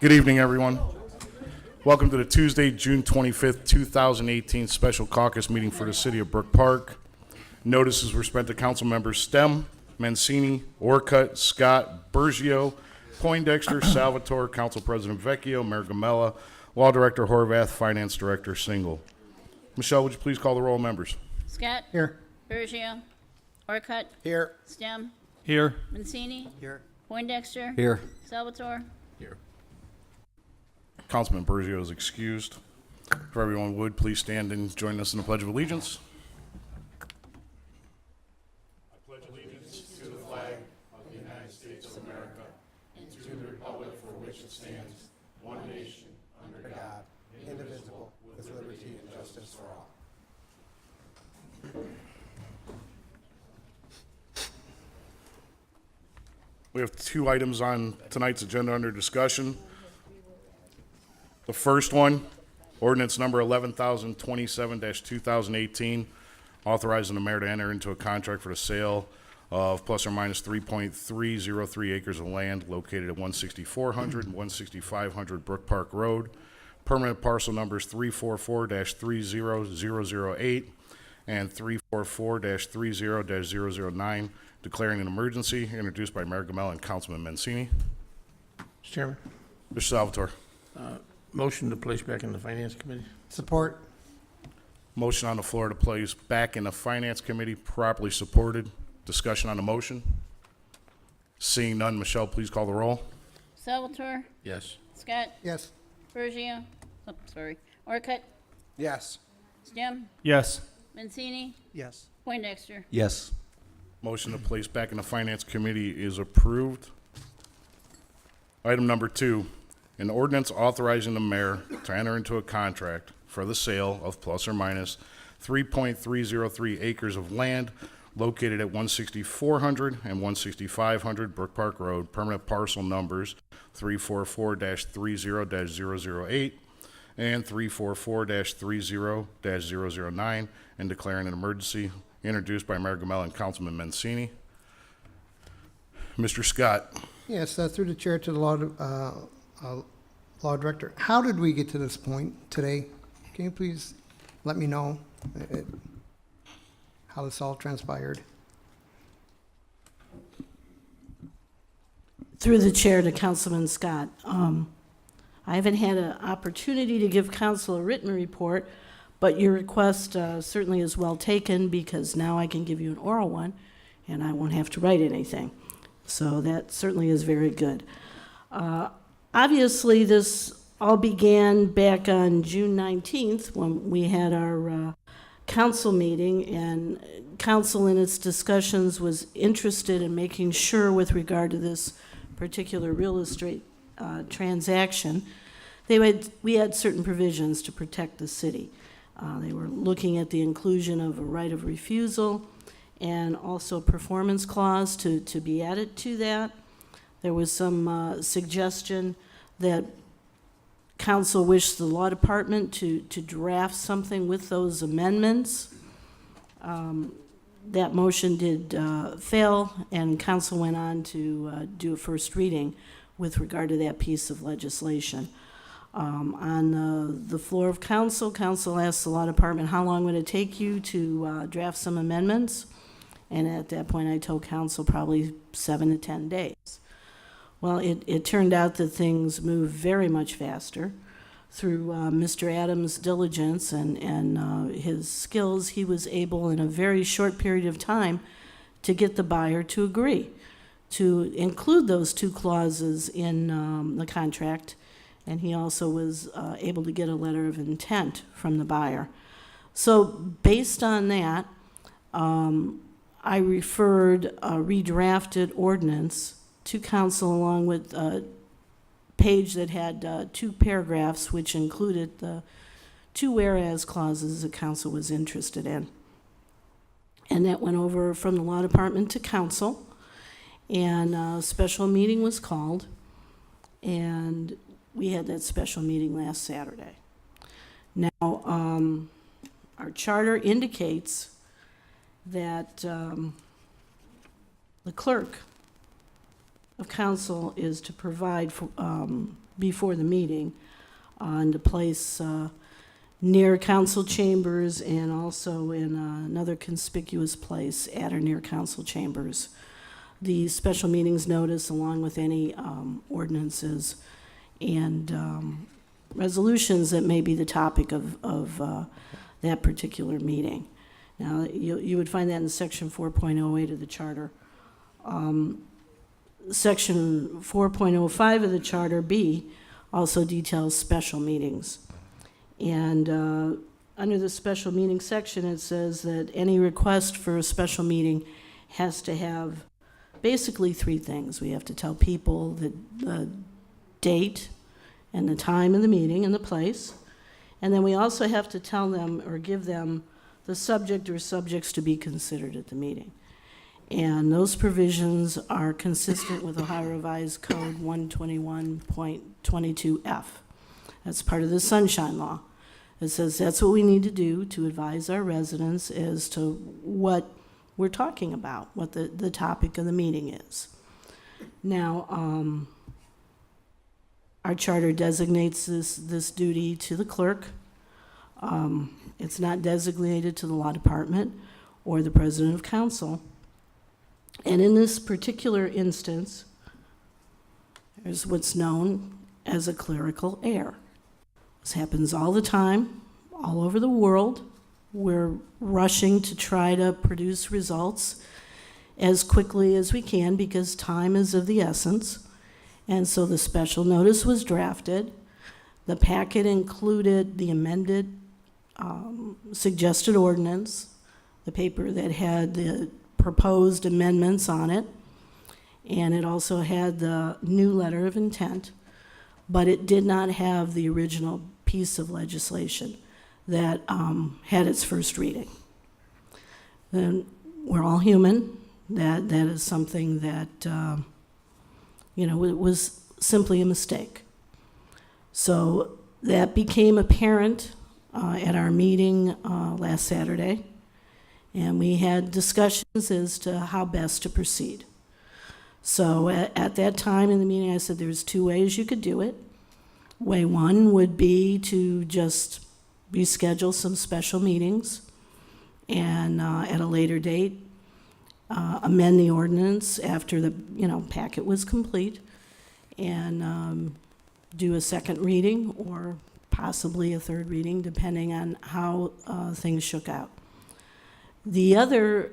Good evening, everyone. Welcome to the Tuesday, June 25th, 2018 special caucus meeting for the City of Brook Park. Notices were spent to council members Stem, Mancini, Orcutt, Scott, Bergio, Poindexter, Salvatore, Council President Vecchio, Mayor Gamella, Law Director Horvath, Finance Director Single. Michelle, would you please call the roll, members? Scott. Here. Bergio. Orcutt. Here. Stem. Here. Mancini. Here. Poindexter. Here. Salvatore. Here. Councilman Bergio is excused. If everyone would, please stand and join us in the Pledge of Allegiance. I pledge allegiance to the flag of the United States of America and to the republic for which it stands, one nation, under God, Indivisible, with liberty and justice for all. We have two items on tonight's agenda under discussion. The first one, ordinance number 11,027-2018, authorizing the mayor to enter into a contract for the sale of plus or minus 3.303 acres of land located at 16400 and 16500 Brook Park Road. Permanent parcel numbers 344-30008 and 344-30-009, declaring an emergency, introduced by Mayor Gamella and Councilman Mancini. Mr. Chairman, Mr. Salvatore. motion to place back in the Finance Committee. Support. Motion on the floor to place back in the Finance Committee, properly supported. Discussion on the motion. Seeing none, Michelle, please call the roll. Salvatore. Yes. Scott. Yes. Bergio. Oh, sorry. Orcutt. Yes. Stem. Yes. Mancini. Yes. Poindexter. Yes. Motion to place back in the Finance Committee is approved. Item number 2, an ordinance authorizing the mayor to enter into a contract for the sale of plus or minus 3.303 acres of land located at 16400 and 16500 Brook Park Road, permanent parcel numbers 344-30-008 and 344-30-009, and declaring an emergency, introduced by Mayor Gamella and Councilman Mancini. Mr. Scott. Yes, through the chair to the law director. How did we get to this point today? Can you please let me know how this all transpired? Through the chair to Councilman Scott. I haven't had an opportunity to give council a written report, but your request certainly is well taken, because now I can give you an oral one and I won't have to write anything. So that certainly is very good. Obviously, this all began back on June 19th when we had our council meeting, and council in its discussions was interested in making sure, with regard to this particular real estate transaction, we had certain provisions to protect the city. They were looking at the inclusion of a right of refusal and also a performance clause to be added to that. There was some suggestion that council wished the law department to draft something with those amendments. That motion did fail, and council went on to do a first reading with regard to that piece of legislation. On the floor of council, council asked the law department, how long would it take you to draft some amendments? And at that point, I told council probably 7 to 10 days. Well, it turned out that things moved very much faster. Through Mr. Adams' diligence and his skills, he was able in a very short period of time to get the buyer to agree to include those two clauses in the contract, and he also was able to get a letter of intent from the buyer. So based on that, I referred a redrafted ordinance to council along with a page that had 2 paragraphs, which included the 2 whereas clauses the council was interested in. And that went over from the law department to council, and a special meeting was called, and we had that special meeting last Saturday. Now, our charter indicates that The clerk of council is to provide before the meeting and to place near council chambers and also in another conspicuous place at or near council chambers the special meetings notice along with any ordinances and resolutions that may be the topic of that particular meeting. Now, you would find that in section 4.08 of the charter. Section 4.05 of the charter B also details special meetings. And under the special meeting section, it says that any request for a special meeting has to have basically three things. We have to tell people the date and the time of the meeting and the place. And then we also have to tell them or give them the subject or subjects to be considered at the meeting. And those provisions are consistent with Ohio Revised Code 121.22F. That's part of the Sunshine Law. It says that's what we need to do to advise our residents as to what we're talking about, what the topic of the meeting is. Now, our charter designates this duty to the clerk. It's not designated to the law department or the president of council. And in this particular instance, there's what's known as a clerical error. This happens all the time, all over the world. We're rushing to try to produce results as quickly as we can because time is of the essence. And so the special notice was drafted. The packet included the amended suggested ordinance, the paper that had the proposed amendments on it, and it also had the new letter of intent, but it did not have the original piece of legislation that had its first reading. Then we're all human. That is something that it was simply a mistake. So that became apparent at our meeting last Saturday, and we had discussions as to how best to proceed. So at that time in the meeting, I said there's two ways you could do it. Way one would be to just reschedule some special meetings and at a later date amend the ordinance after the packet was complete and do a second reading or possibly a third reading depending on how things shook out. The other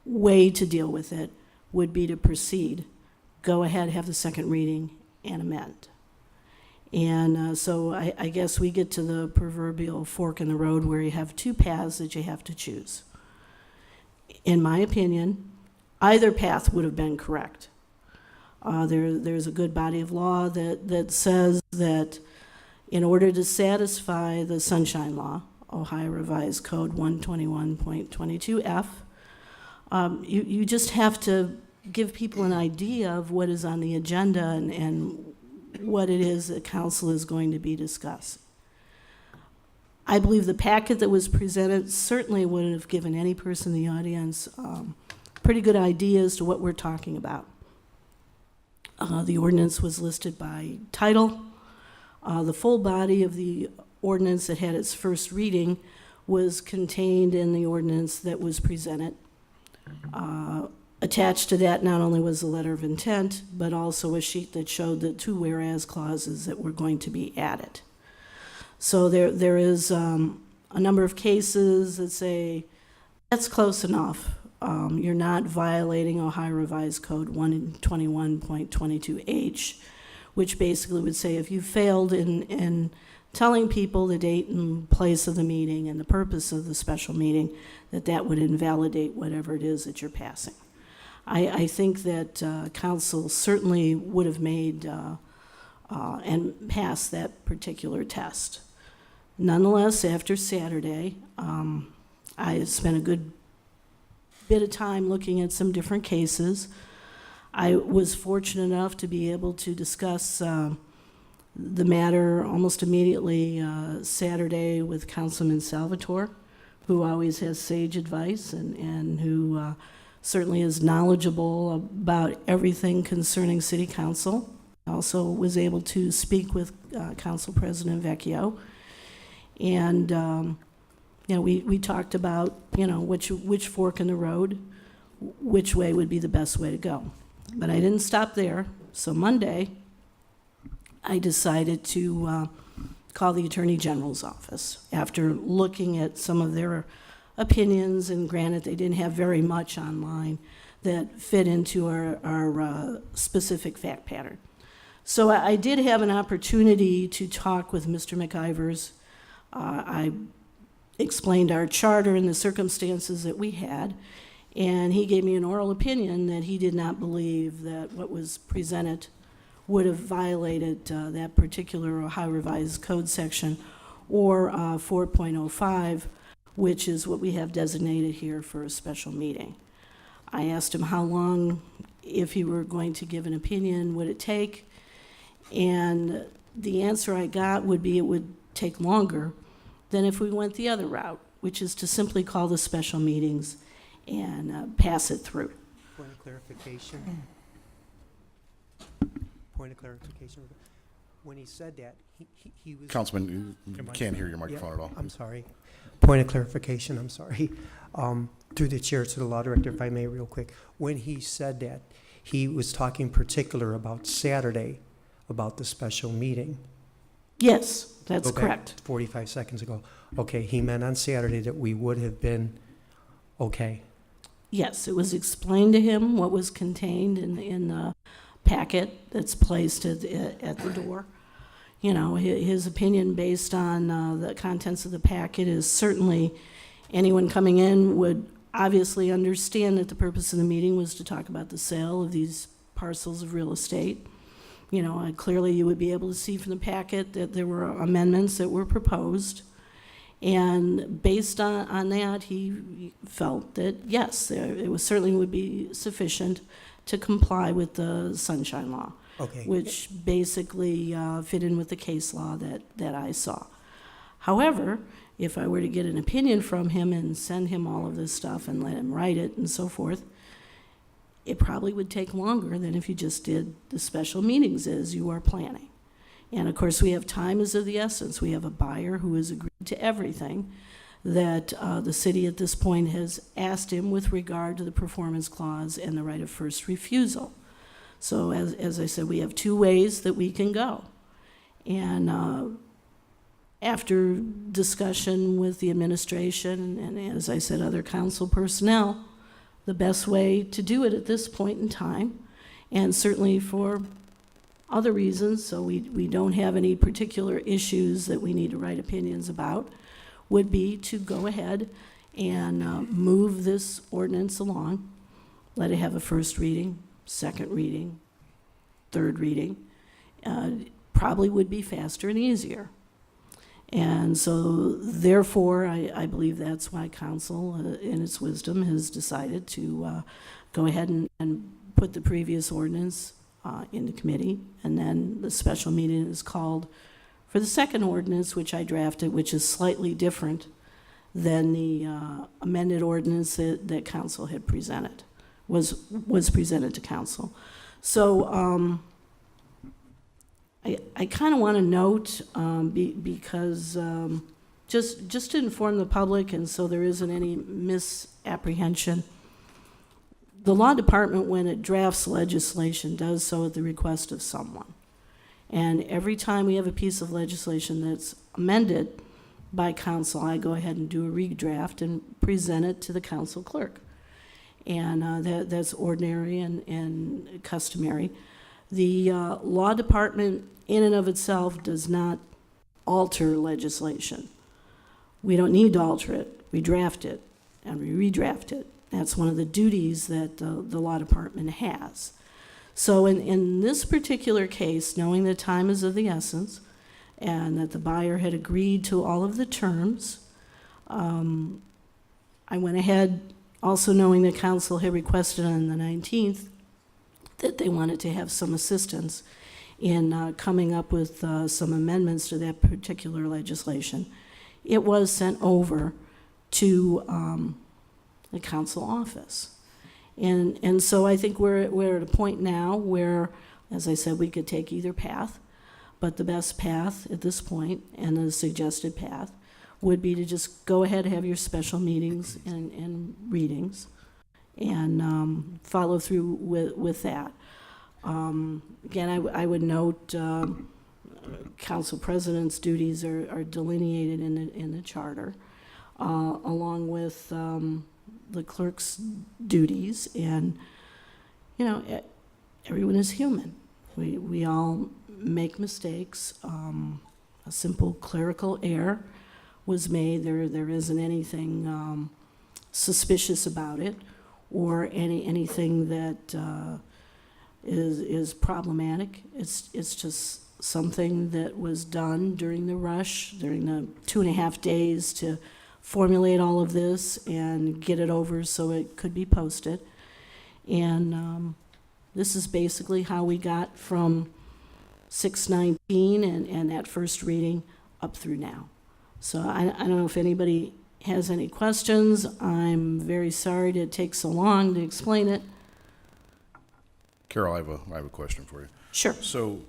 way to deal with it would be to proceed, go ahead, have the second reading, and amend. And so I guess we get to the proverbial fork in the road where you have two paths that you have to choose. In my opinion, either path would have been correct. There's a good body of law that says that in order to satisfy the Sunshine Law, Ohio Revised Code 121.22F, you just have to give people an idea of what is on the agenda and what it is that council is going to be discussing. I believe the packet that was presented certainly would have given any person in the audience pretty good idea as to what we're talking about. The ordinance was listed by title. The full body of the ordinance that had its first reading was contained in the ordinance that was presented. Attached to that not only was the letter of intent, but also a sheet that showed the two whereas clauses that were going to be added. So there is a number of cases that say that's close enough. You're not violating Ohio Revised Code 121.22H, which basically would say if you failed in telling people the date and place of the meeting and the purpose of the special meeting, that would invalidate whatever it is that you're passing. I think that council certainly would have made and passed that particular test. Nonetheless, after Saturday, I spent a good bit of time looking at some different cases. I was fortunate enough to be able to discuss the matter almost immediately Saturday with Councilman Salvatore, who always has sage advice and who certainly is knowledgeable about everything concerning city council. Also was able to speak with Council President Vecchio. And, we talked about, which fork in the road, which way would be the best way to go. But I didn't stop there. So Monday, I decided to call the Attorney General's office after looking at some of their opinions, and granted, they didn't have very much online that fit into our specific fact pattern. So I did have an opportunity to talk with Mr. McIvers. I explained our charter and the circumstances that we had, and he gave me an oral opinion that he did not believe that what was presented would have violated that particular Ohio Revised Code section, or 4.05, which is what we have designated here for a special meeting. I asked him how long, if he were going to give an opinion, would it take, and the answer I got would be it would take longer than if we went the other route, which is to simply call the special meetings and pass it through. Point of clarification. Point of clarification. When he said that, he was. Councilman, you can't hear your microphone at all. I'm sorry. Point of clarification, I'm sorry. Through the chair to the law director, if I may, real quick. When he said that, he was talking particular about Saturday, about the special meeting. Yes, that's Okay, correct. 45 seconds ago. Okay, he meant on Saturday that we would have been okay. Yes, it was explained to him what was contained in the packet that's placed at the door. His opinion based on the contents of the packet is certainly anyone coming in would obviously understand that the purpose of the meeting was to talk about the sale of these parcels of real estate. Clearly you would be able to see from the packet that there were amendments that were proposed. And based on that, he felt that, yes, it was certainly would be sufficient to comply with the Sunshine Law, Okay. which basically fit in with the case law that I saw. However, if I were to get an opinion from him and send him all of this stuff and let him write it and so forth, it probably would take longer than if you just did the special meetings as you are planning. And of course, we have time is of the essence. We have a buyer who has agreed to everything that the city at this point has asked him with regard to the performance clause and the right of first refusal. So as I said, we have two ways that we can go. And after discussion with the administration and, as I said, other council personnel, the best way to do it at this point in time, and certainly for other reasons, so we don't have any particular issues that we need to write opinions about, would be to go ahead and move this ordinance along, let it have a first reading, second reading, third reading. Probably would be faster and easier. And so therefore, I believe that's why council, in its wisdom, has decided to go ahead and put the previous ordinance into committee, and then the special meeting is called for the second ordinance, which I drafted, which is slightly different than the amended ordinance that council had presented, was presented to council. So I kind of want to note, because just to inform the public and so there isn't any misapprehension, the law department, when it drafts legislation, does so at the request of someone. And every time we have a piece of legislation that's amended by council, I go ahead and do a redraft and present it to the council clerk. And that's ordinary and customary. The law department, in and of itself, does not alter legislation. We don't need to alter it. We draft it and we redraft it. That's one of the duties that the law department has. So in this particular case, knowing that time is of the essence and that the buyer had agreed to all of the terms, I went ahead, also knowing that council had requested on the 19th that they wanted to have some assistance in coming up with some amendments to that particular legislation. It was sent over to the council office. And so I think we're at a point now where, as I said, we could take either path, but the best path at this point, and the suggested path, would be to just go ahead, have your special meetings and readings, and follow through with that. Again, I would note council president's duties are delineated in the charter, along with the clerk's duties, and everyone is human. We all make mistakes. A simple clerical error was made. There isn't anything suspicious about it, or anything that is problematic. It's just something that was done during the rush, during the 2.5 days to formulate all of this and get it over so it could be posted. And this is basically how we got from 619 and that first reading up through now. So I don't know if anybody has any questions. I'm very sorry to take so long to explain it. Carol, I have a question for you. Sure. So,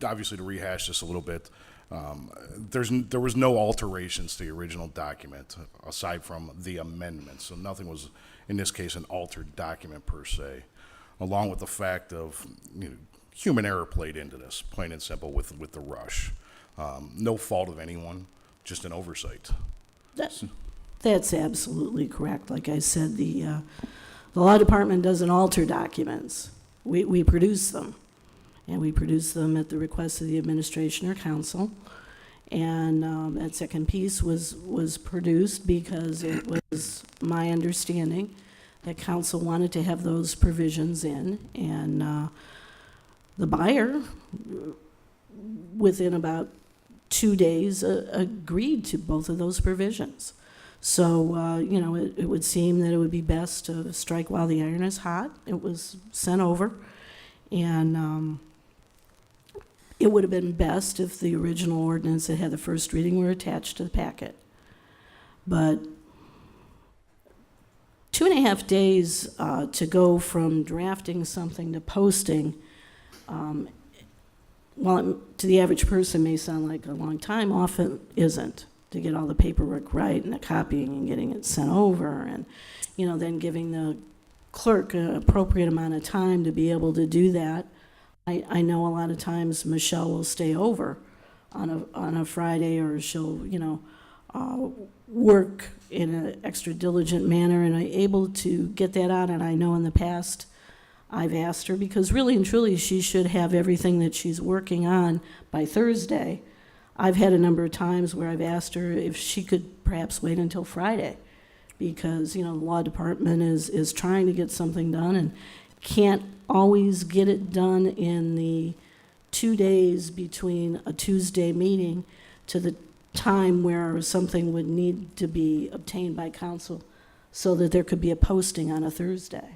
obviously, to rehash this a little bit, there was no alterations to the original document aside from the amendments. So nothing was, in this case, an altered document per se, along with the fact of human error played into this, plain and simple, with the rush. No fault of anyone, just an oversight. That's absolutely correct. Like I said, the law department doesn't alter documents. We produce them. And we produce them at the request of the administration or council. And that second piece was produced because it was my understanding that council wanted to have those provisions in. And the buyer, within about 2 days, agreed to both of those provisions. So, it would seem that it would be best to strike while the iron is hot. It was sent over. And it would have been best if the original ordinance that had the first reading were attached to the packet. But 2.5 days to go from drafting something to posting, while to the average person may sound like a long time, often isn't, to get all the paperwork right and the copying and getting it sent over, and then giving the clerk an appropriate amount of time to be able to do that. I know a lot of times Michelle will stay over on a Friday, or she'll work in an extra diligent manner and able to get that out. And I know in the past I've asked her, because really and truly she should have everything that she's working on by Thursday. I've had a number of times where I've asked her if she could perhaps wait until Friday, because the law department is trying to get something done and can't always get it done in the 2 days between a Tuesday meeting to the time where something would need to be obtained by council so that there could be a posting on a Thursday.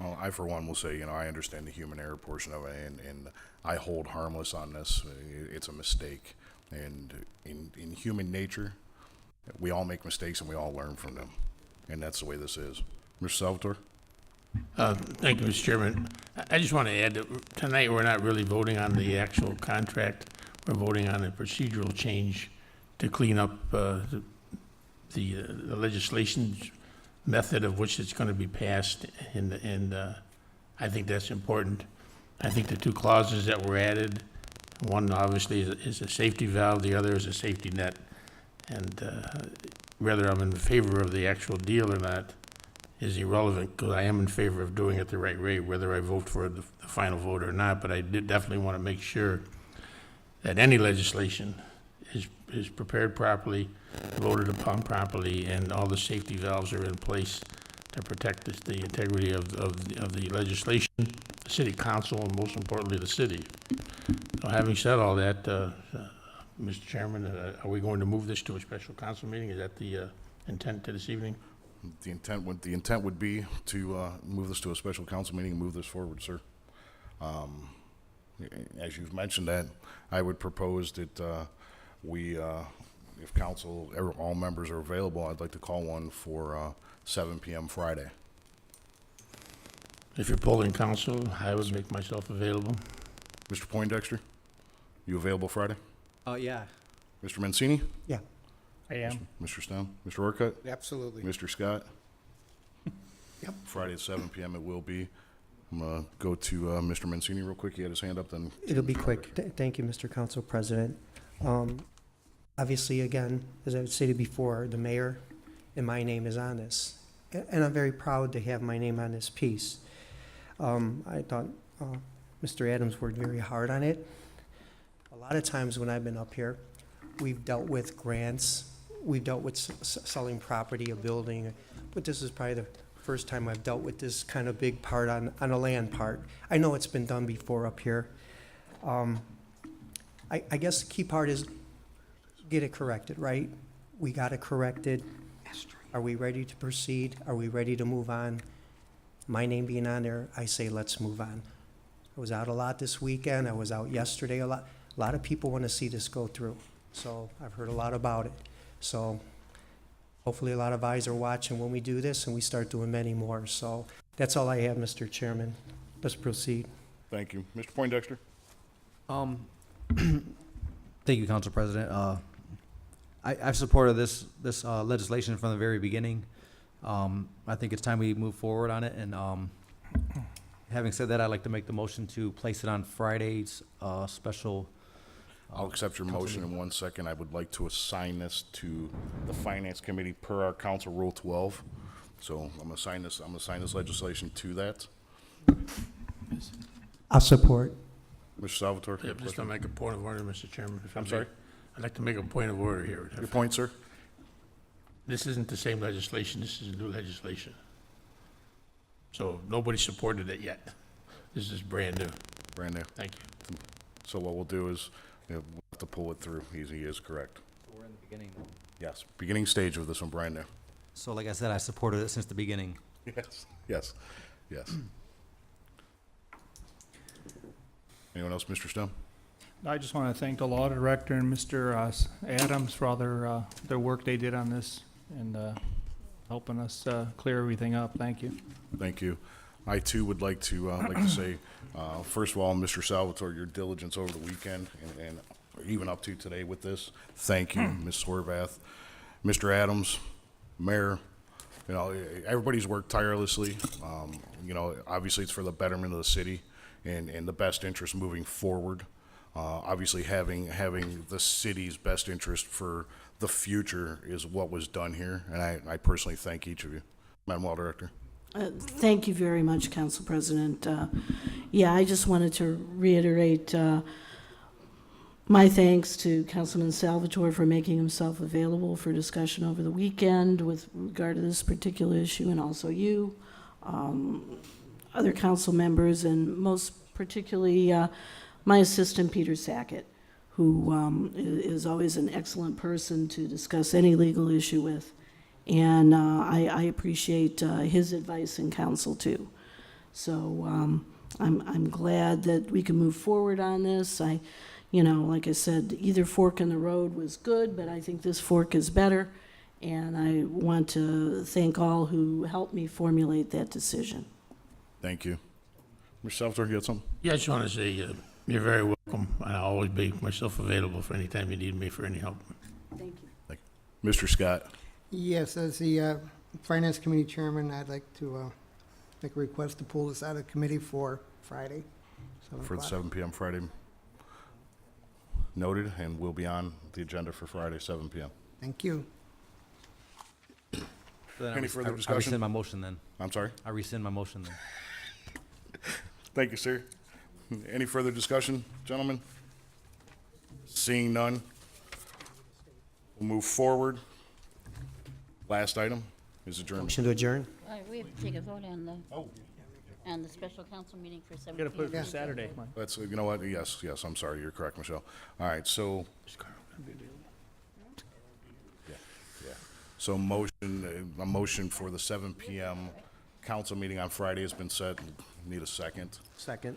Well, I, for one, will say, I understand the human error portion of it, and I hold harmless on this. It's a mistake. And in human nature, we all make mistakes and we all learn from them. And that's the way this is. Mr. Salvatore? Thank you, Mr. Chairman. I just want to add that tonight we're not really voting on the actual contract. We're voting on a procedural change to clean up the legislation method of which it's going to be passed, and I think that's important. I think the two clauses that were added, one obviously is a safety valve, the other is a safety net. And whether I'm in favor of the actual deal or not is irrelevant, because I am in favor of doing it the right way, whether I vote for the final vote or not. But I did definitely want to make sure that any legislation is prepared properly, voted upon properly, and all the safety valves are in place to protect the integrity of the legislation, the city council, and most importantly, the city. So having said all that, Mr. Chairman, are we going to move this to a special council meeting? Is that the intent to this evening? The intent would be to move this to a special council meeting and move this forward, sir. As you've mentioned that, I would propose that if council, all members are available, I'd like to call one for 7 p.m. Friday. If you're polling council, I would make myself available. Mr. Poindexter, you available Friday? Yeah. Mr. Mancini? Yeah. I am. Mr. Stone? Mr. Orcutt? Absolutely. Mr. Scott? Yep. Friday at 7 PM it will be. I'm going to go to Mr. Mancini real quick. He had his hand up, then. It'll be quick. Thank you, Mr. Council President. Obviously, again, as I stated before, the mayor and my name is on this. And I'm very proud to have my name on this piece. I thought Mr. Adams worked very hard on it. A lot of times when I've been up here, we've dealt with grants, we've dealt with selling property, a building, but this is probably the first time I've dealt with this kind of big part on a land part. I know it's been done before up here. I guess the key part is get it corrected, right? We got it corrected. Are we ready to proceed? Are we ready to move on? My name being on there, I say let's move on. I was out a lot this weekend. I was out yesterday a lot. A lot of people want to see this go through. So I've heard a lot about it. So hopefully a lot of eyes are watching when we do this and we start doing many more. So that's all I have, Mr. Chairman. Let's proceed. Thank you. Mr. Poindexter? Thank you, Council President. I've supported this legislation from the very beginning. I think it's time we move forward on it. And having said that, I'd like to make the motion to place it on Friday's special. I'll accept your motion in 1 second. I would like to assign this to the Finance Committee per our Council Rule 12. So I'm going to assign this legislation to that. I'll support. Mr. Salvatore? Yeah, just to make a point of order, Mr. Chairman. if I I'm may. sorry? I'd like to make a point of order here. Your point, sir? This isn't the same legislation, this is new legislation. So nobody supported it yet. This is brand new. Brand new. Thank you. So what we'll do is, we'll have to pull it through. He is correct. We're in the beginning. Yes, beginning stage of this one, brand new. So like I said, I supported it since the beginning. Yes, yes, yes. Anyone else, Mr. Stone? I just want to thank the law director and Mr. Adams for all their work they did on this and helping us clear everything up. Thank you. Thank you. I too would like to say, first of all, Mr. Salvatore, your diligence over the weekend and even up to today with this. Thank you, Ms. Horvath, Mr. Adams, Mayor. You know, everybody's worked tirelessly. You know, obviously it's for the betterment of the city and the best interest moving forward. Obviously having the city's best interest for the future is what was done here, and I personally thank each of you. Madam Law Director. Thank you very much, Council President. Yeah, I just wanted to reiterate my thanks to Councilman Salvatore for making himself available for discussion over the weekend with regard to this particular issue, and also you, other council members, and most particularly my assistant, Peter Sackett, who is always an excellent person to discuss any legal issue with. And I appreciate his advice and counsel too. So I'm glad that we can move forward on this. Like I said, either fork in the road was good, but I think this fork is better. And I want to thank all who helped me formulate that decision. Thank you. Mr. Salvatore, you got something? Yeah, I just want to say, you're very welcome, and I'll always make myself available for any time you need me for any help. Thank you. Mr. Scott. Yes, as the Finance Committee Chairman, I'd like to make a request to pull this out of committee for Friday, 7 For the o'clock. 7 p.m. Friday. Noted, and will be on the agenda for Friday, 7 p.m. Thank you. So then Any further I discussion? rescind my motion then. I'm sorry? I rescind my motion then. Thank you, sir. Any further discussion, gentlemen? Seeing none, we'll move forward. Last item is adjournment. Motion to adjourn? All right, we have to take a vote on the special council meeting for 7 Got to put it p.m. for Saturday. Mike. Let's, you know what, yes, I'm sorry, you're correct, Michelle. All right, so. Yeah. So a motion for the 7 p.m. council meeting on Friday has been set. Need a second. Second.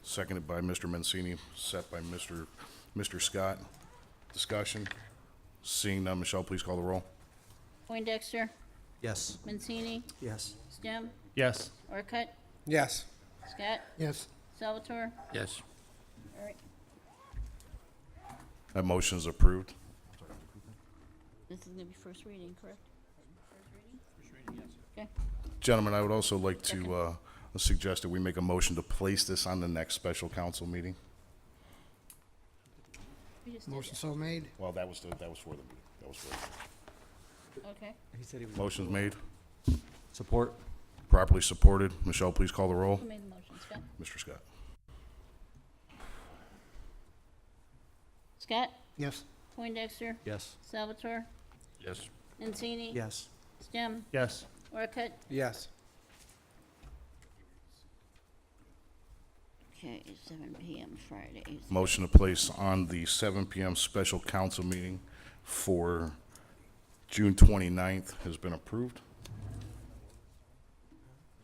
Seconded by Mr. Mancini, set by Mr. Scott. Discussion. Seeing none, Michelle, please call the roll. Poindexter, Yes. Mancini, Yes. Stem, Yes. Orcutt, Yes. Scott, Yes. Salvatore, Yes. Eric. That motion is approved. This is gonna be first reading, correct? First reading? Okay. Gentlemen, I would also like to suggest that we make a motion to place this on the next special council meeting. We just did Motion so made. Well, that was for the meeting. That was for that. Okay. He said he was. Motion's made, Support. properly supported. Michelle, please call the roll. Who made the motion? Scott? Mr. Scott. Scott, Yes. Poindexter, Yes. Salvatore, Yes. Mancini. Yes. Stem, Yes. Orcutt. Yes. Okay, 7 PM Friday. Motion to place on the 7 PM special council meeting for June 29th has been approved.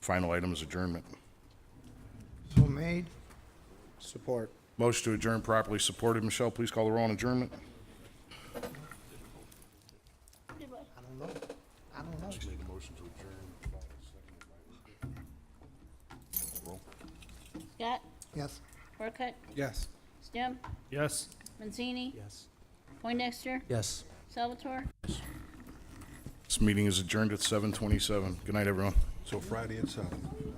Final item is adjournment. So made. Support. Motion to adjourn properly supported. Michelle, please call the roll on adjournment. I don't know. I don't know. Made a motion to adjourn. Roll. Scott, Yes. Orcutt, Yes. Stem, Yes. Mancini, Yes. Poindexter, Yes. Salvatore. This meeting is adjourned at 7:27. Good night, everyone. So Friday at 7.